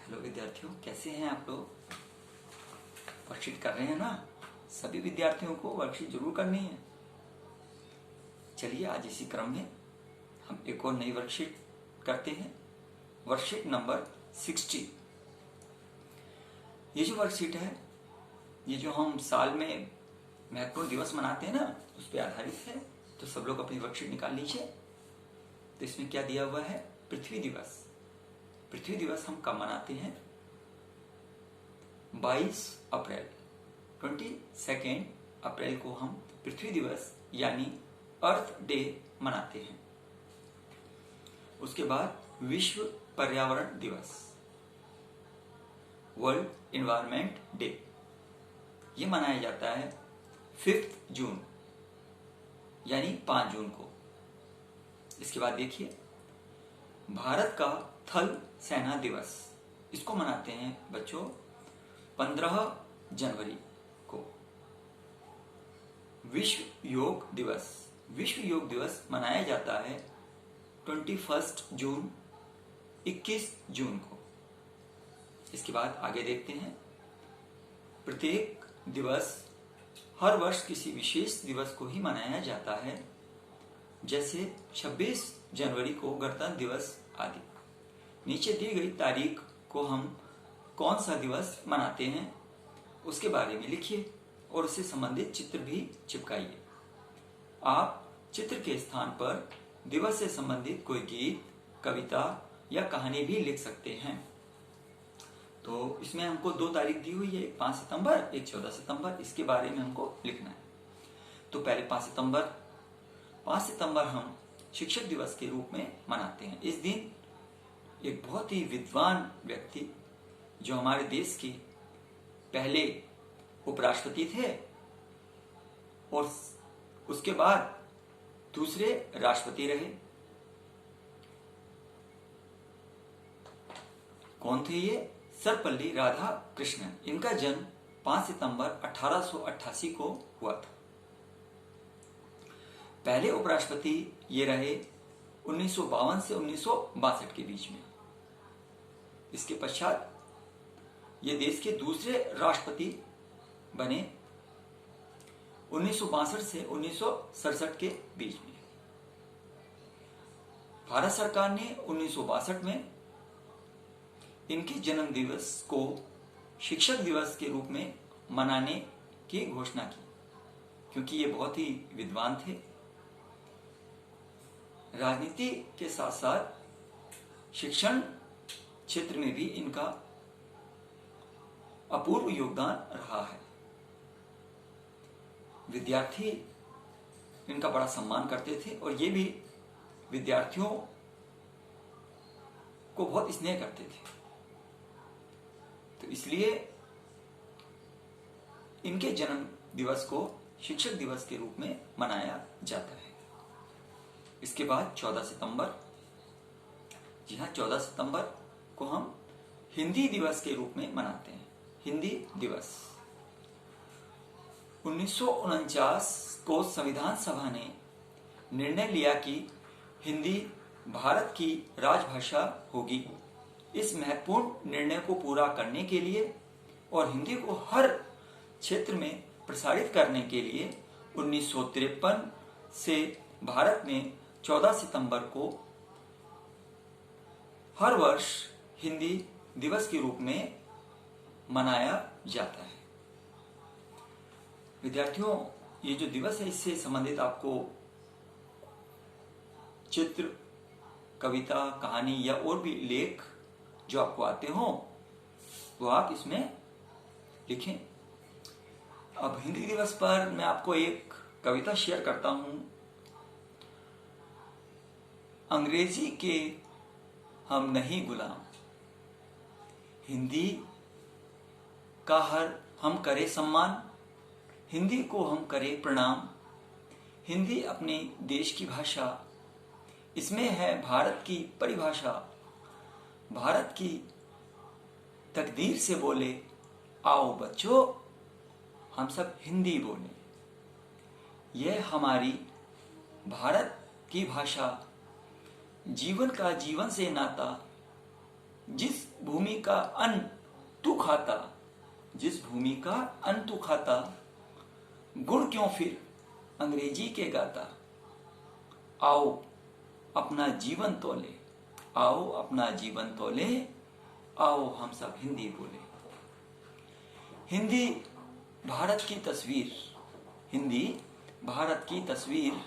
Hello विद्यार्थियों, कैसे हैं आप लोग? वर्कशीट कर रहे हैं ना? सभी विद्यार्थियों को वर्कशीट जरूर करनी है। चलिए आज इसी क्रम में हम एक और नई वर्कशीट करते हैं। Worksheet number 60। ये जो वर्कशीट है, ये जो हम साल में महत्वपूर्ण दिवस मनाते हैं ना, उस पर आधारित है। तो सब लोग अपनी वर्कशीट निकाल लीजिए। तो इसमें क्या दिया हुआ है? पृथ्वी दिवस। पृथ्वी दिवस हम कब मनाते हैं? 22 अप्रैल, 22 अप्रैल को हम पृथ्वी दिवस यानी अर्थ डे मनाते हैं। उसके बाद विश्व पर्यावरण दिवस, वर्ल्ड एनवायरनमेंट डे, ये मनाया जाता है 5 जून यानी 5 जून को। इसके बाद देखिए, भारत का थल सेना दिवस, इसको मनाते हैं बच्चों 15 जनवरी को। विश्व योग दिवस, विश्व योग दिवस मनाया जाता है 21 जून, 21 जून को। इसके बाद आगे देखते हैं, प्रत्येक दिवस हर वर्ष किसी विशेष दिवस को ही मनाया जाता है, जैसे 26 जनवरी को गणतंत्र दिवस आदि। नीचे दी गई तारीख को हम कौन सा दिवस मनाते हैं उसके बारे में लिखिए और उससे संबंधित चित्र भी चिपकाइए। आप चित्र के स्थान पर दिवस से संबंधित कोई गीत, कविता या कहानी भी लिख सकते हैं। तो इसमें हमको 2 तारीख दी हुई है, एक 5 सितंबर, एक 14 सितंबर। इसके बारे में हमको लिखना है। तो पहले 5 सितंबर हम शिक्षक दिवस के रूप में मनाते हैं। इस दिन एक बहुत ही विद्वान व्यक्ति, जो हमारे देश के पहले उपराष्ट्रपति थे और उसके बाद दूसरे राष्ट्रपति रहे, कौन थे ये? सर्वपल्ली राधाकृष्णन। इनका जन्म 5 सितंबर 1888 को हुआ था। पहले उपराष्ट्रपति ये रहे 1952 से 1962 के बीच में। इसके पश्चात ये देश के दूसरे राष्ट्रपति बने 1962 से 1967 के बीच में। भारत सरकार ने 1962 में इनके जन्म दिवस को शिक्षक दिवस के रूप में मनाने की घोषणा की, क्योंकि ये बहुत ही विद्वान थे। राजनीति के साथ साथ शिक्षण क्षेत्र में भी इनका अपूर्व योगदान रहा है। विद्यार्थी इनका बड़ा सम्मान करते थे और ये भी विद्यार्थियों को बहुत स्नेह करते थे। तो इसलिए इनके जन्म दिवस को शिक्षक दिवस के रूप में मनाया जाता है। इसके बाद 14 सितंबर, जी हाँ, 14 सितंबर को हम हिंदी दिवस के रूप में मनाते हैं। हिंदी दिवस 1949 को संविधान सभा ने निर्णय लिया कि हिंदी भारत की राजभाषा होगी। इस महत्वपूर्ण निर्णय को पूरा करने के लिए और हिंदी को हर क्षेत्र में प्रसारित करने के लिए 1953 से भारत में 14 सितंबर को हर वर्ष हिंदी दिवस के रूप में मनाया जाता है। विद्यार्थियों, ये जो दिवस है, इससे संबंधित आपको चित्र, कविता, कहानी या और भी लेख जो आपको आते हो वो आप इसमें लिखें। अब हिंदी दिवस पर मैं आपको एक कविता शेयर करता हूं। अंग्रेजी के हम नहीं गुलाम, हिंदी का हर हम करे सम्मान, हिंदी को हम करे प्रणाम। हिंदी अपने देश की भाषा, इसमें है भारत की परिभाषा। भारत की तकदीर से बोले, आओ बच्चों हम सब हिंदी बोले। यह हमारी भारत की भाषा, जीवन का जीवन से नाता, जिस भूमि का अन्न तू खाता, जिस भूमि का अन्न तू खाता, गुण क्यों फिर अंग्रेजी के गाता। आओ अपना जीवन तोले, आओ अपना जीवन तोले, आओ हम सब हिंदी बोले। हिंदी भारत की तस्वीर, हिंदी भारत की तस्वीर,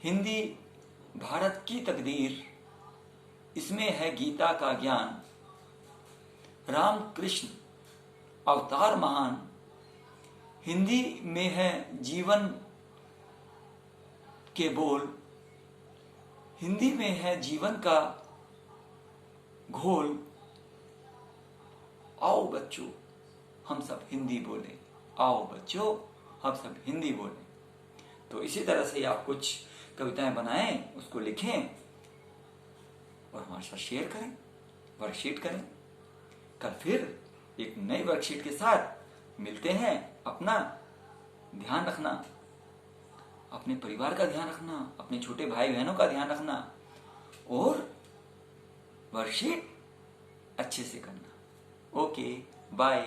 हिंदी भारत की तकदीर, इसमें है गीता का ज्ञान। राम कृष्ण अवतार महान, हिंदी में है जीवन के बोल, हिंदी में है जीवन का घोल। आओ बच्चों हम सब हिंदी बोले, आओ बच्चों हम सब हिंदी बोले। तो इसी तरह से आप कुछ कविताएं बनाएं, उसको लिखें और हमारे साथ शेयर करें, वर्कशीट करें। कल फिर एक नई वर्कशीट के साथ मिलते हैं। अपना ध्यान रखना, अपने परिवार का ध्यान रखना, अपने छोटे भाई बहनों का ध्यान रखना और वर्कशीट अच्छे से करना। Okay, bye.